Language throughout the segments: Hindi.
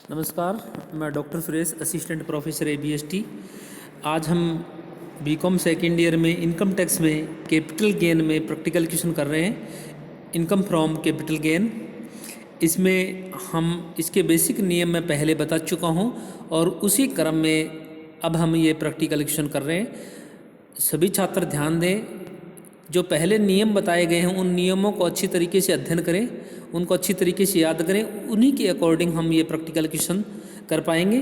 नमस्कार, मैं doctor Suresh, assistant professor ABST। आज हम बीकॉम सेकेंड ईयर में इनकम टैक्स में कैपिटल गेन में प्रैक्टिकल क्वेश्चन कर रहे हैं। इनकम फ्रॉम कैपिटल गेन, इसमें हम इसके बेसिक नियम मैं पहले बता चुका हूं और उसी क्रम में अब हम ये प्रैक्टिकल क्वेश्चन कर रहे हैं। सभी छात्र ध्यान दें, जो पहले नियम बताए गए हैं उन नियमों को अच्छी तरीके से अध्ययन करें, उनको अच्छी तरीके से याद करें, उन्हीं के अकॉर्डिंग हम ये प्रैक्टिकल क्वेश्चन कर पाएंगे।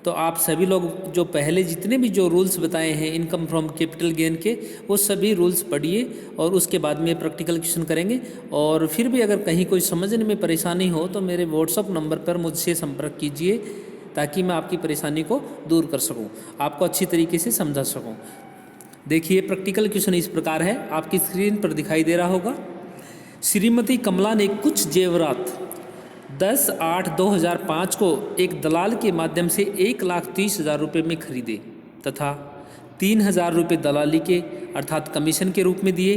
तो आप सभी लोग जो पहले जितने भी जो रूल्स बताए हैं इनकम फ्रॉम कैपिटल गेन के, वो सभी रूल्स पढ़िए और उसके बाद में प्रैक्टिकल क्वेश्चन करेंगे। और फिर भी अगर कहीं कोई समझने में परेशानी हो तो मेरे व्हाट्सअप नंबर पर मुझसे संपर्क कीजिए, ताकि मैं आपकी परेशानी को दूर कर सकूँ, आपको अच्छी तरीके से समझा सकूँ। देखिए, प्रैक्टिकल क्वेश्चन इस प्रकार है, आपकी स्क्रीन पर दिखाई दे रहा होगा। श्रीमती कमला ने कुछ जेवरात 10/8/2005 को एक दलाल के माध्यम से 1,30,000 रुपये में खरीदे तथा 3,000 रुपये दलाली के अर्थात कमीशन के रूप में दिए।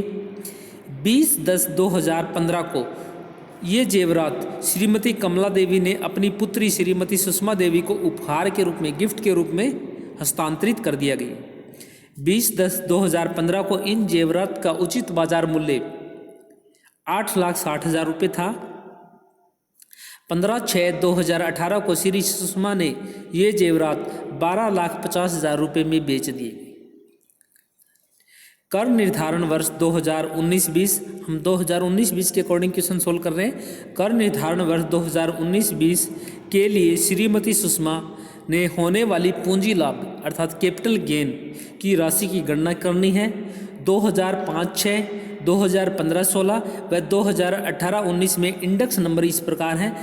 20/10/2015 को ये जेवरात श्रीमती कमला देवी ने अपनी पुत्री श्रीमती सुषमा देवी को उपहार के रूप में, गिफ्ट के रूप में हस्तांतरित कर दिया गया। 20/10/2015 को इन जेवरात का उचित बाजार मूल्य 8,60,000 रुपये था। 15/6/2018 को श्री सुषमा ने ये जेवरात 12,50,000 रुपये में बेच दिए। कर निर्धारण वर्ष 2019-20, हम 2019-20 के अकॉर्डिंग क्वेश्चन सोल्व कर रहे हैं। कर निर्धारण वर्ष 2019-20 के लिए श्रीमती सुषमा ने होने वाली पूंजी लाभ अर्थात कैपिटल गेन की राशि की गणना करनी है। 2005-6, 2015-16 व 2018-19 में इंडेक्स नंबर इस प्रकार हैं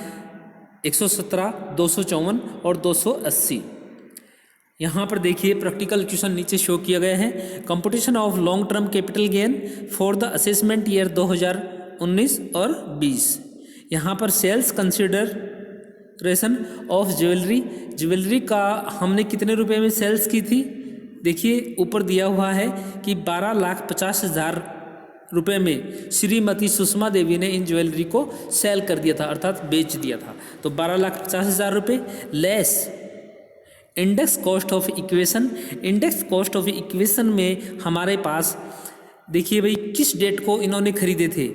117, 254 और 280। यहाँ पर देखिए, प्रैक्टिकल क्वेश्चन नीचे शो किया गया है। Competition of long term capital gain for the assessment year 2019 और 20। यहाँ पर सेल्स कंसिडरेशन ऑफ ज्वेलरी का हमने कितने रुपए में सेल्स की थी? देखिए, ऊपर दिया हुआ है कि 12,50,000 रुपये में श्रीमती सुषमा देवी ने इन ज्वेलरी को सेल कर दिया था, अर्थात बेच दिया था। तो 12,50,000 रुपये less index cost of equation. Index cost of equation में हमारे पास देखिए भाई, किस डेट को इन्होंने खरीदे थे?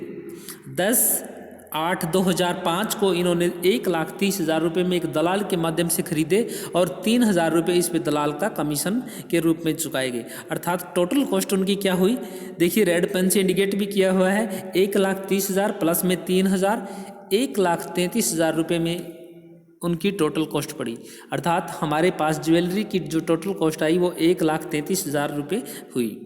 10/8/2005 को इन्होंने 1,30,000 रुपये में एक दलाल के माध्यम से खरीदे और 3,000 रुपये इस पे दलाल का कमीशन के रूप में चुकाए गए। अर्थात टोटल कॉस्ट उनकी क्या हुई? देखिए, रेड पेन से इंडिकेट भी किया हुआ है। 1,30,000 प्लस में 3,000, 1,33,000 रुपये में उनकी टोटल कॉस्ट पड़ी। अर्थात हमारे पास ज्वेलरी की जो टोटल कॉस्ट आई वो 1,33,000 रुपये हुई।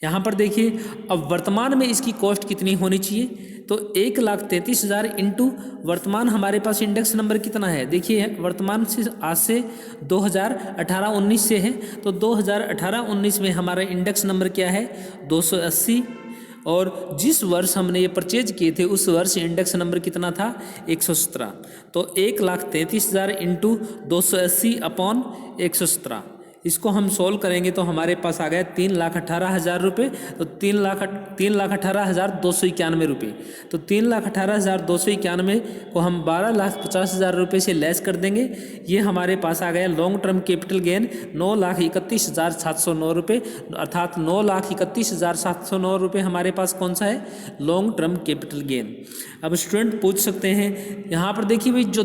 यहाँ पर देखिए, अब वर्तमान में इसकी कॉस्ट कितनी होनी चाहिए? तो 1,33,000 इंटू वर्तमान हमारे पास इंडेक्स नंबर कितना है? देखिए, वर्तमान से आज से 2018-19 से है, तो 2018-19 में हमारा इंडेक्स नंबर क्या है? 280। और जिस वर्ष हमने ये परचेज किए थे उस वर्ष इंडेक्स नंबर कितना था? 117। तो 1,33,000 इंटू 280 अपॉन 117, इसको हम सोल्व करेंगे तो हमारे पास आ गया 3,18,000 रुपये। तो 3,18,291 रुपये। तो 3,18,291 को हम 12,50,000 रुपये से लेस कर देंगे। ये हमारे पास आ गया लॉन्ग टर्म कैपिटल गेन 9,31,709 रुपये। अर्थात 9,31,709 रुपये हमारे पास कौन सा है? Long term capital gain. अब स्टूडेंट पूछ सकते हैं, यहाँ पर देखिए भाई, जो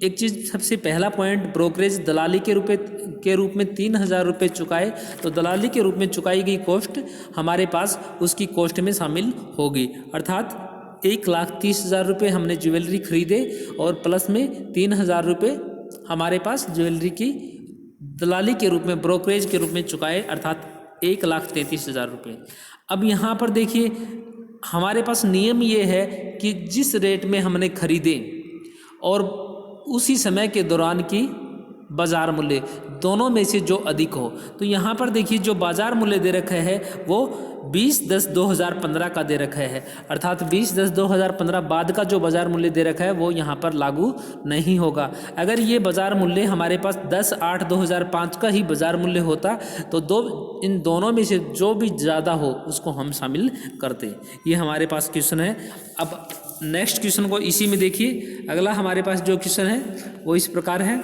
एक चीज़ सबसे पहला पॉइंट, ब्रोकरेज दलाली के रूप में 3,000 रुपये चुकाए, तो दलाली के रूप में चुकाई गई कॉस्ट हमारे पास उसकी कॉस्ट में शामिल होगी। अर्थात 1,30,000 रुपये हमने ज्वेलरी खरीदे और प्लस में 3,000 रुपये हमारे पास ज्वेलरी की दलाली के रूप में, ब्रोकरेज के रूप में चुकाए, अर्थात 1,33,000 रुपये। अब यहाँ पर देखिए, हमारे पास नियम ये है कि जिस रेट में हमने खरीदे और उसी समय के दौरान की बाजार मूल्य, दोनों में से जो अधिक हो, तो यहाँ पर देखिए जो बाजार मूल्य दे रखा है वो 20/10/2015 का दे रखा है। अर्थात 20/10/2015 बाद का जो बाजार मूल्य दे रखा है वो यहाँ पर लागू नहीं होगा। अगर ये बाजार मूल्य हमारे पास 10/8/2005 का ही बाजार मूल्य होता तो इन दोनों में से जो भी ज़्यादा हो उसको हम शामिल करते। ये हमारे पास क्वेश्चन है। अब नेक्स्ट क्वेश्चन को इसी में देखिए। अगला हमारे पास जो क्वेश्चन है वो इस प्रकार है।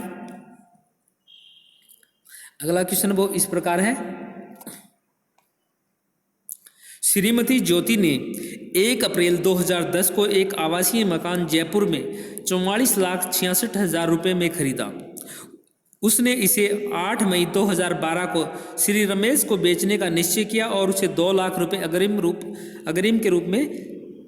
अगला क्वेश्चन वो इस प्रकार है। श्रीमती ज्योति ने 1 अप्रैल 2010 को एक आवासीय मकान जयपुर में 44,66,000 रुपये में खरीदा। उसने इसे 8 मई 2012 को श्री रमेश को बेचने का निश्चय किया और उसे 2 लाख रुपये अग्रिम के रूप में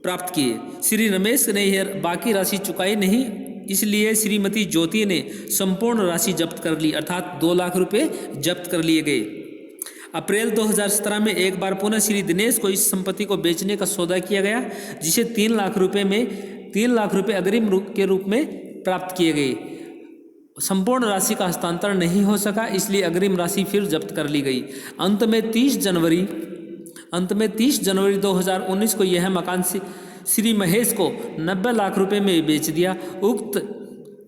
प्राप्त किए। श्री रमेश ने यह बाकी राशि चुकाई नहीं, इसलिए श्रीमती ज्योति ने संपूर्ण राशि जब्त कर ली, अर्थात 2 लाख रुपये जब्त कर लिए गए। अप्रैल 2017 में एक बार पुनः श्री दिनेश को इस संपत्ति को बेचने का सौदा किया गया, जिसे 3 लाख रुपये अग्रिम के रूप में प्राप्त किए गए। संपूर्ण राशि का हस्तांतरण नहीं हो सका, इसलिए अग्रिम राशि फिर जब्त कर ली गई। अंत में 30 जनवरी 2019 को यह मकान श्री महेश को 90 लाख रुपए में बेच दिया। उक्त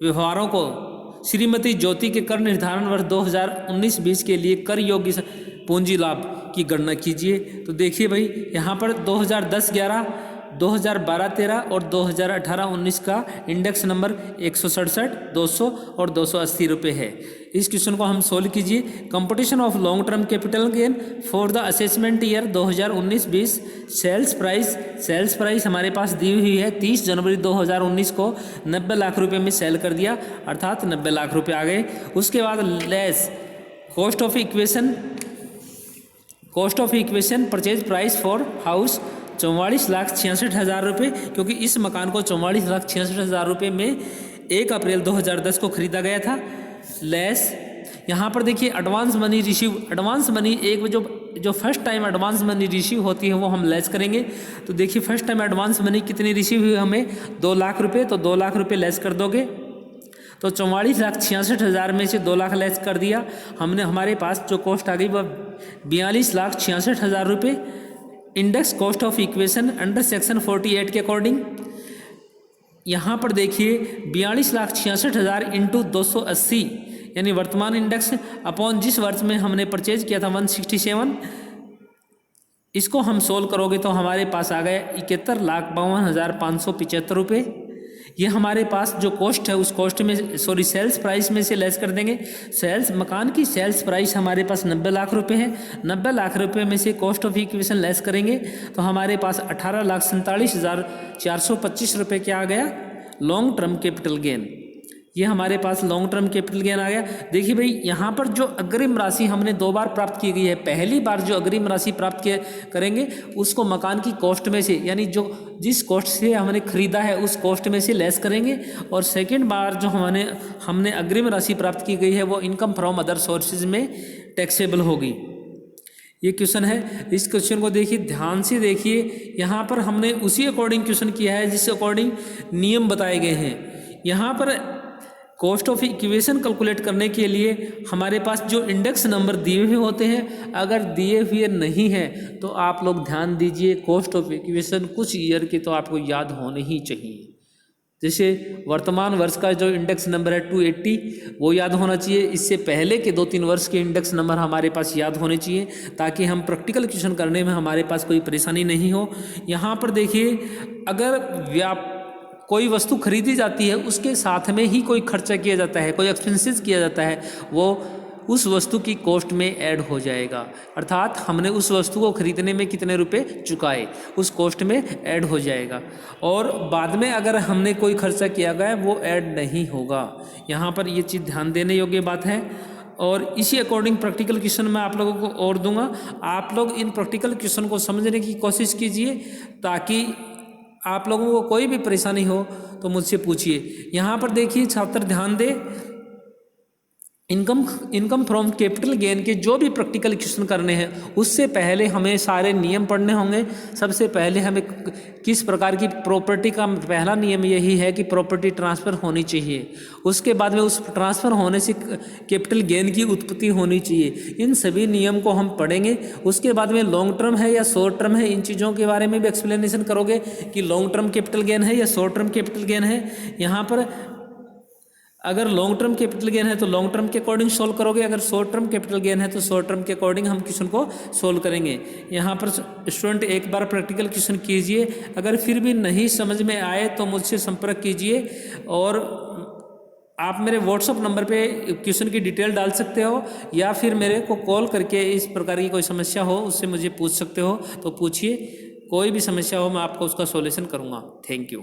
व्यवहारों को श्रीमती ज्योति के कर निर्धारण वर्ष 2019-20 के लिए कर योग्य पूंजी लाभ की गणना कीजिए। तो देखिए भाई, यहाँ पर 2010-11, 2012-13 और 2018-19 का इंडेक्स नंबर 167, 200 और 280 रुपये है। इस क्वेश्चन को हम सोल्व कीजिए। Competition of long term capital gain for the assessment year 2019-20। Sales price हमारे पास दी हुई है। 30 जनवरी 2019 को 90 लाख रुपये में सेल कर दिया, अर्थात 90 लाख रुपये आ गए। उसके बाद less cost of equation purchase price for house 44,66,000 रुपये, क्योंकि इस मकान को 44,66,000 रुपये में 1 अप्रैल 2010 को खरीदा गया था। लेस यहाँ पर देखिए एडवांस मनी एक जो first time advance money receive होती है वो हम लेस करेंगे। तो देखिए फर्स्ट टाइम एडवांस मनी कितनी रिसीव हुई हमें 2 लाख रुपये, तो 2 लाख रुपये लेस कर दोगे तो 44,66,000 में से 2 लाख लेस कर दिया हमने। हमारे पास जो कॉस्ट आ गई वह 42,66,000 रुपये। Index cost of equation under section 48 के अकॉर्डिंग यहाँ पर देखिए 42,66,000 इंटू 280 यानी वर्तमान इंडेक्स अपॉन जिस वर्ष में हमने परचेज किया था 167, इसको हम सोल्व करोगे तो हमारे पास आ गया 71,52,575 रुपये। ये हमारे पास जो कॉस्ट है उस कॉस्ट में सेल्स प्राइस में से लेस कर देंगे। मकान की सेल्स प्राइस हमारे पास 90 लाख रुपए है। 90 लाख रुपए में से कॉस्ट ऑफ इक्विजिशन लेस करेंगे तो हमारे पास 18,47,425 रुपये क्या आ गया, लॉन्ग टर्म कैपिटल गेन। ये हमारे पास लॉन्ग टर्म कैपिटल गेन आ गया। देखिए भाई, यहाँ पर जो अग्रिम राशि हमने 2 बार प्राप्त की गई है, पहली बार जो अग्रिम राशि प्राप्त करेंगे उसको मकान की कॉस्ट में से यानी जिस कॉस्ट से हमने खरीदा है उस कॉस्ट में से लेस करेंगे, और सेकंड बार जो हमने अग्रिम राशि प्राप्त की गई है वो इनकम फ्रॉम अदर सोर्सेज में टैक्सेबल होगी। ये क्वेश्चन है। इस क्वेश्चन को देखिए, ध्यान से देखिए। यहाँ पर हमने उसी अकॉर्डिंग क्वेश्चन किया है जिस अकॉर्डिंग नियम बताए गए हैं। यहाँ पर कॉस्ट ऑफ इक्वेशन कैलकुलेट करने के लिए हमारे पास जो इंडेक्स नंबर दिए हुए होते हैं, अगर दिए हुए नहीं हैं तो आप लोग ध्यान दीजिए, कॉस्ट ऑफ इक्वेशन कुछ ईयर के तो आपको याद होने ही चाहिए। जैसे वर्तमान वर्ष का जो इंडेक्स नंबर है 280 वो याद होना चाहिए। इससे पहले के 2-3 वर्ष के इंडेक्स नंबर हमारे पास याद होने चाहिए ताकि हम प्रैक्टिकल क्वेश्चन करने में हमारे पास कोई परेशानी नहीं हो। यहाँ पर देखिए, अगर कोई वस्तु खरीदी जाती है उसके साथ में ही कोई खर्चा किया जाता है, कोई एक्सपेंसेस किया जाता है, वो उस वस्तु की कॉस्ट में ऐड हो जाएगा। अर्थात हमने उस वस्तु को खरीदने में कितने रुपए चुकाए उस कॉस्ट में ऐड हो जाएगा, और बाद में अगर हमने कोई खर्चा किया गया वो ऐड नहीं होगा। यहाँ पर ये चीज़ ध्यान देने योग्य बात है। और इसी अकॉर्डिंग प्रैक्टिकल क्वेश्चन मैं आप लोगों को और दूंगा। आप लोग इन प्रैक्टिकल क्वेश्चन को समझने की कोशिश कीजिए ताकि आप लोगों को कोई भी परेशानी हो तो मुझसे पूछिए। यहाँ पर देखिए छात्र ध्यान दे, इनकम फ्रॉम कैपिटल गेन के जो भी प्रैक्टिकल क्वेश्चन करने हैं उससे पहले हमें सारे नियम पढ़ने होंगे। सबसे पहले हमें किस प्रकार की प्रॉपर्टी का पहला नियम यही है कि प्रॉपर्टी ट्रांसफ़र होनी चाहिए। उसके बाद में उस ट्रांसफ़र होने से कैपिटल गेन की उत्पत्ति होनी चाहिए। इन सभी नियम को हम पढ़ेंगे। उसके बाद में लॉन्ग टर्म है या शॉर्ट टर्म है, इन चीज़ों के बारे में भी एक्सप्लेनेशन करोगे कि लॉन्ग टर्म कैपिटल गेन है या शॉर्ट टर्म कैपिटल गेन है। यहाँ पर अगर लॉन्ग टर्म कैपिटल गेन है तो लॉन्ग टर्म के अकॉर्डिंग सोल्व करोगे, अगर शॉर्ट टर्म कैपिटल गेन है तो शॉर्ट टर्म के अकॉर्डिंग हम क्वेश्चन को सोल्व करेंगे। यहाँ पर स्टूडेंट एक बार प्रैक्टिकल क्वेश्चन कीजिए, अगर फिर भी नहीं समझ में आए तो मुझसे संपर्क कीजिए और आप मेरे व्हाट्सअप नंबर पे क्वेश्चन की डिटेल डाल सकते हो या फिर मेरे को कॉल करके इस प्रकार की कोई समस्या हो उससे मुझे पूछ सकते हो, तो पूछिए, कोई भी समस्या हो मैं आपको उसका सॉल्यूशन करूँगा। Thank you.